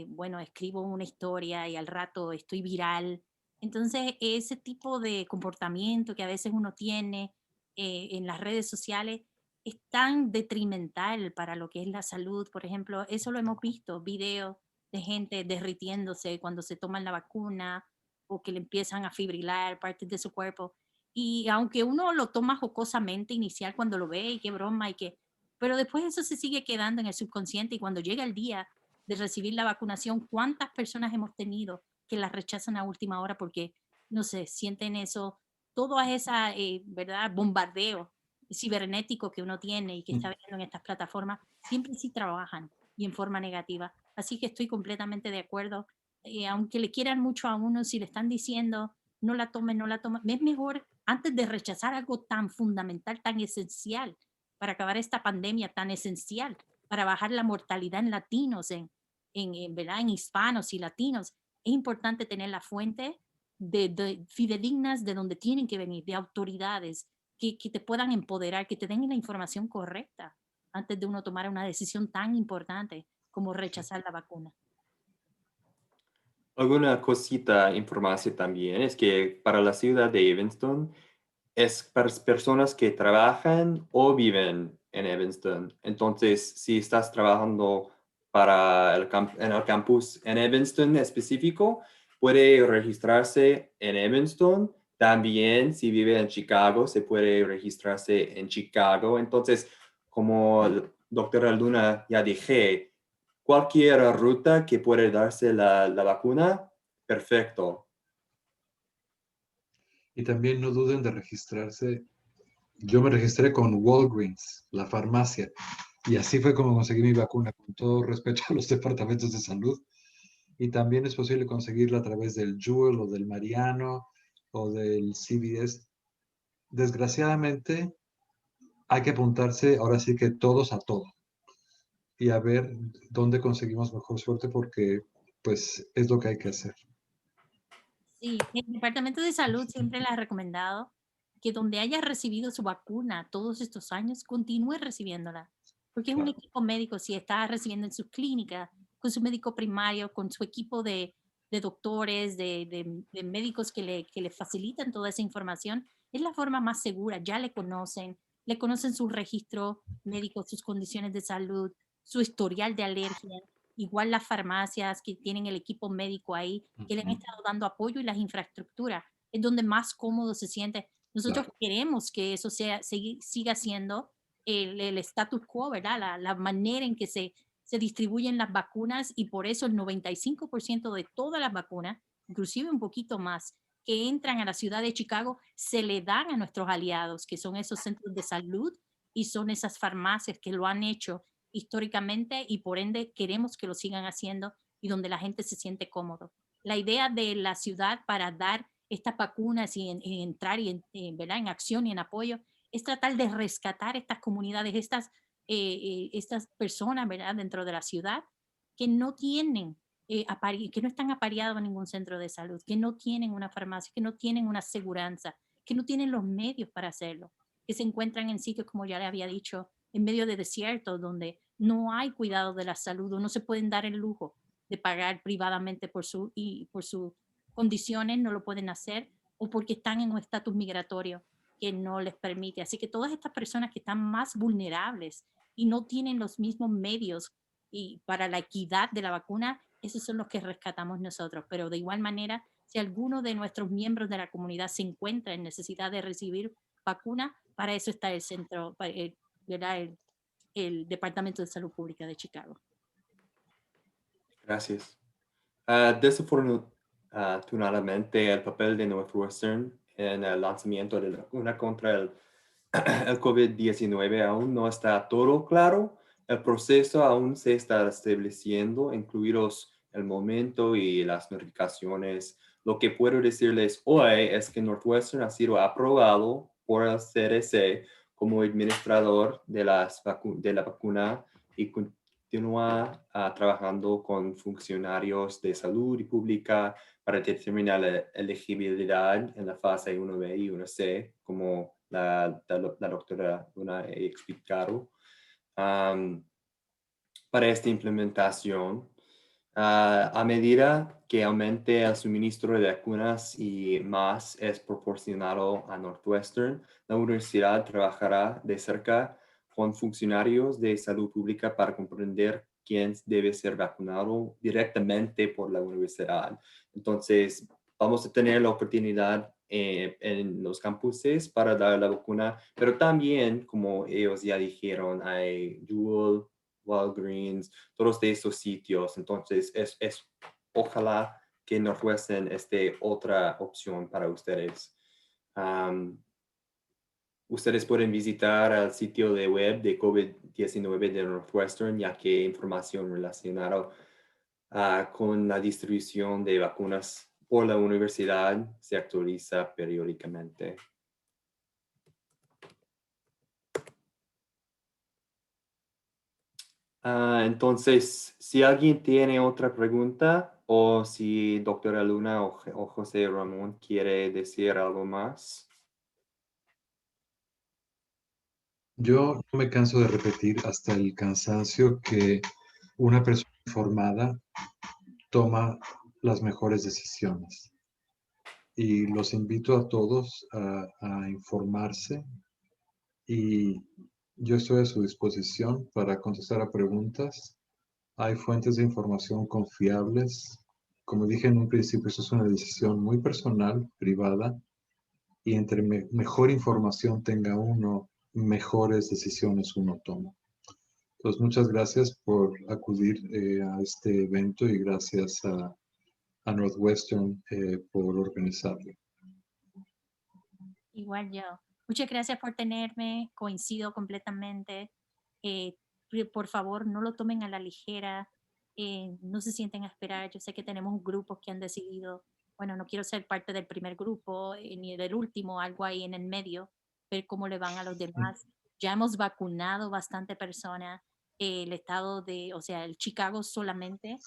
Bueno, escribo una historia y al rato estoy viral. Entonces, ese tipo de comportamiento que a veces uno tiene en las redes sociales es tan detrimental para lo que es la salud. Por ejemplo, eso lo hemos visto, videos de gente derritiéndose cuando se toman la vacuna o que le empiezan a fibrilar partes de su cuerpo. Y aunque uno lo toma jocosamente inicial cuando lo ve y qué broma y que, pero después eso se sigue quedando en el subconsciente y cuando llega el día de recibir la vacunación, ¿cuántas personas hemos tenido que la rechazan a última hora porque, no sé, sienten eso, todo esa, ¿verdad?, bombardeo cibernético que uno tiene y que está viendo en estas plataformas, siempre sí trabajan y en forma negativa. Así que estoy completamente de acuerdo. Aunque le quieran mucho a uno, si le están diciendo no la tomen, no la tomen, es mejor antes de rechazar algo tan fundamental, tan esencial para acabar esta pandemia tan esencial, para bajar la mortalidad en latinos, ¿verdad? En hispanos y latinos. Es importante tener la fuente de fidedignas de donde tienen que venir, de autoridades que te puedan empoderar, que te den la información correcta antes de uno tomar una decisión tan importante como rechazar la vacuna. Alguna cosita, información también, es que para la ciudad de Evanston es para personas que trabajan o viven en Evanston. Entonces, si estás trabajando para en el campus en Evanston específico, puede registrarse en Evanston. También, si vive en Chicago, se puede registrarse en Chicago. Entonces, como doctora Luna ya dije, cualquier ruta que puede darse la vacuna, perfecto. Y también no duden de registrarse. Yo me registré con Walgreens, la farmacia, y así fue como conseguí mi vacuna, con todo respeto a los departamentos de salud. Y también es posible conseguirla a través del Jewel o del Mariano o del CVS. Desgraciadamente, hay que apuntarse ahora sí que todos a todo y a ver dónde conseguimos mejor suerte porque pues es lo que hay que hacer. Sí, el Departamento de Salud siempre le ha recomendado que donde haya recibido su vacuna todos estos años, continúe recibiéndola, porque es un Claro. equipo médico, si está recibiendo en su clínica, con su médico primario, con su equipo de doctores, de médicos que le facilitan toda esa información, es la forma más segura, ya le conocen su registro médico, sus condiciones de salud, su historial de alergia, igual las farmacias que tienen el equipo médico ahí, que le han estado dando apoyo y las infraestructuras, es donde más cómodo se siente. Nosotros Claro. queremos que eso siga siendo el status quo, ¿verdad? La manera en que se distribuyen las vacunas y por eso el 95% de todas las vacunas, inclusive un poquito más, que entran a la ciudad de Chicago, se le dan a nuestros aliados, que son esos centros de salud y son esas farmacias que lo han hecho históricamente y por ende queremos que lo sigan haciendo y donde la gente se siente cómodo. La idea de la ciudad para dar estas vacunas y entrar y ¿verdad?, en acción y en apoyo es tratar de rescatar estas comunidades, estas personas, ¿verdad?, dentro de la ciudad que no tienen, que no están apareados en ningún centro de salud, que no tienen una farmacia, que no tienen una aseguranza, que no tienen los medios para hacerlo, que se encuentran en sitios, como ya le había dicho, en medio de desiertos donde no hay cuidado de la salud o no se pueden dar el lujo de pagar privadamente por sus condiciones, no lo pueden hacer o porque están en un estatus migratorio que no les permite. Así que todas estas personas que están más vulnerables y no tienen los mismos medios y para la equidad de la vacuna, esos son los que rescatamos nosotros. Pero de igual manera, si alguno de nuestros miembros de la comunidad se encuentra en necesidad de recibir vacuna, para eso está el centro, ¿verdad? El Departamento de Salud Pública de Chicago. Gracias. Desafortunadamente, el papel de Northwestern en el lanzamiento de la vacuna contra el COVID-19 aún no está todo claro. El proceso aún se está estableciendo, incluidos el momento y las notificaciones. Lo que puedo decirles hoy es que Northwestern ha sido aprobado por el CDC como administrador de la vacuna y continúa trabajando con funcionarios de salud y pública para determinar la elegibilidad en la fase 1B y 1C, como la doctora Luna ha explicado. Para esta implementación, a medida que aumente el suministro de vacunas y más es proporcionado a Northwestern, la universidad trabajará de cerca con funcionarios de salud pública para comprender quién debe ser vacunado directamente por la universidad. Entonces, vamos a tener la oportunidad en los campuses para dar la vacuna, pero también, como ellos ya dijeron, hay Jewel, Walgreens, todos de esos sitios. Entonces, ojalá que Northwestern esté otra opción para ustedes. Ustedes pueden visitar el sitio de web de COVID-19 de Northwestern, ya que información relacionada con la distribución de vacunas por la universidad se actualiza periódicamente. Entonces, si alguien tiene otra pregunta o si doctora Luna o José Ramón quiere decir algo más. Yo no me canso de repetir hasta el cansancio que una persona informada toma las mejores decisiones. Y los invito a todos a informarse y yo estoy a su disposición para contestar a preguntas. Hay fuentes de información confiables. Como dije en un principio, eso es una decisión muy personal, privada, y entre mejor información tenga uno, mejores decisiones uno toma. Entonces, muchas gracias por acudir a este evento y gracias a Northwestern por organizarlo. Igual yo. Muchas gracias por tenerme, coincido completamente. Eh, por favor, no lo tomen a la ligera, no se sienten a esperar. Yo sé que tenemos grupos que han decidido, bueno, no quiero ser parte del primer grupo ni del último, algo ahí en el medio, ver cómo le van a los demás. Ya hemos vacunado bastante personas. El estado de, o sea, el Chicago solamente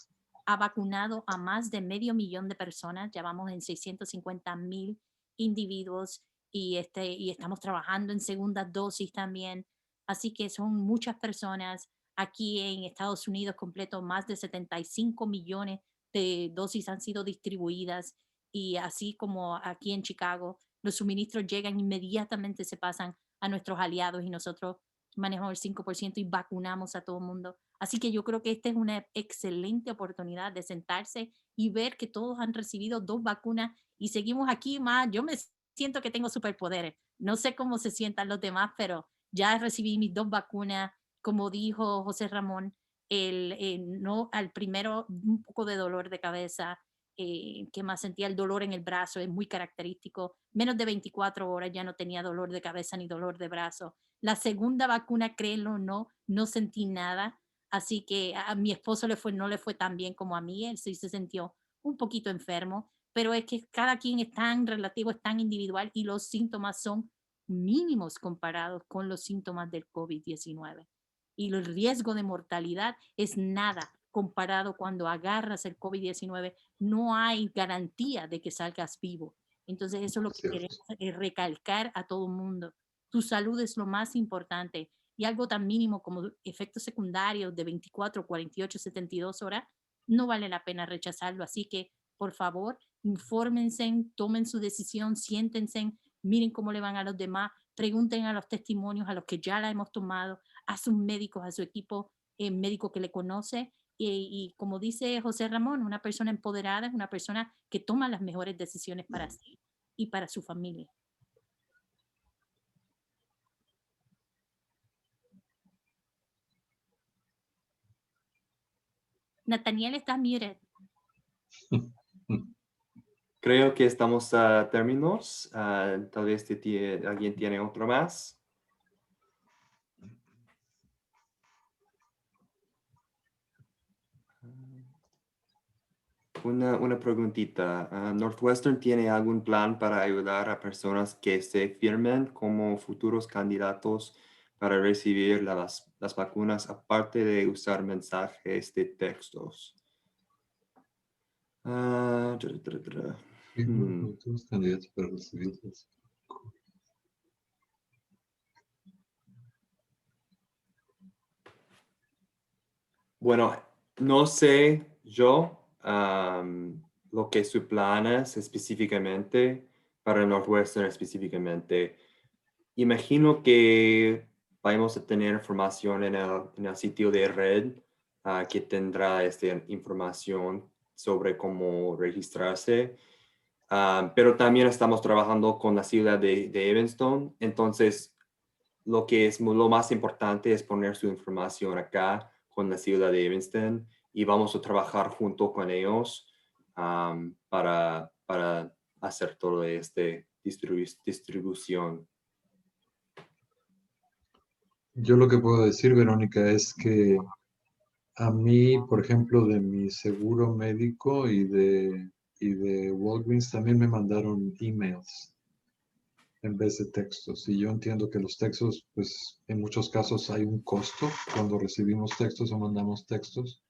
ha vacunado a más de 500,000 de personas, ya vamos en 650,000 individuos y estamos trabajando en segundas dosis también. Así que son muchas personas. Aquí en Estados Unidos completo, más de 75 millones de dosis han sido distribuidas y así como aquí en Chicago, los suministros llegan inmediatamente, se pasan a nuestros aliados y nosotros manejamos el 5% y vacunamos a todo el mundo. Así que yo creo que esta es una excelente oportunidad de sentarse y ver que todos han recibido 2 vacunas y seguimos aquí más. Yo me siento que tengo superpoderes. No sé cómo se sientan los demás, pero ya recibí mis 2 vacunas. Como dijo José Ramón, no, al primero un poco de dolor de cabeza, que más sentía el dolor en el brazo, es muy característico. Menos de 24 horas ya no tenía dolor de cabeza ni dolor de brazo. La segunda vacuna, créanlo o no, no sentí nada. Así que a mi esposo no le fue tan bien como a mí, él sí se sintió un poquito enfermo, pero es que cada quien es tan relativo, es tan individual y los síntomas son mínimos comparados con los síntomas del COVID-19. Y el riesgo de mortalidad es nada comparado cuando agarras el COVID-19. No hay garantía de que salgas vivo. Entonces eso es lo que Cierto. queremos recalcar a todo el mundo. Tu salud es lo más importante y algo tan mínimo como efectos secundarios de 24, 48, 72 horas, no vale la pena rechazarlo. Así que, por favor, infórmense, tomen su decisión, siéntense, miren cómo le van a los demás, pregunten a los testimonios, a los que ya la hemos tomado, a sus médicos, a su equipo médico que le conoce. Y como dice José Ramón, una persona empoderada es una persona que toma las mejores decisiones para sí y para su familia. Nathaniel, estás muted. Creo que estamos a términos. Tal vez alguien tiene otro más. Una preguntita. ¿Northwestern tiene algún plan para ayudar a personas que se firmen como futuros candidatos para recibir las vacunas, aparte de usar mensajes de textos? Futuros candidatos para recibirlos. Bueno, no sé yo lo que su plan es específicamente para Northwestern específicamente. Imagino que vamos a tener información en el sitio de red que tendrá esta información sobre cómo registrarse. Pero también estamos trabajando con la ciudad de Evanston. Entonces, lo más importante es poner su información acá con la ciudad de Evanston y vamos a trabajar junto con ellos para hacer todo este distribución. Yo lo que puedo decir, Verónica, es que a mí, por ejemplo, de mi seguro médico y de Walgreens también me mandaron emails en vez de textos. Y yo entiendo que los textos, pues en muchos casos hay un costo cuando recibimos textos o mandamos textos.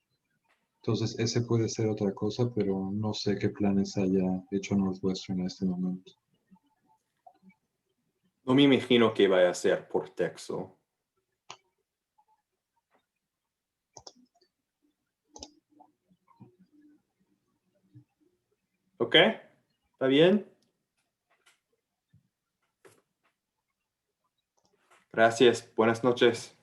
Entonces, ese puede ser otra cosa, pero no sé qué planes haya hecho Northwestern en este momento. No me imagino que vaya a ser por texto. ¿Ok? ¿Está bien? Gracias. Buenas noches.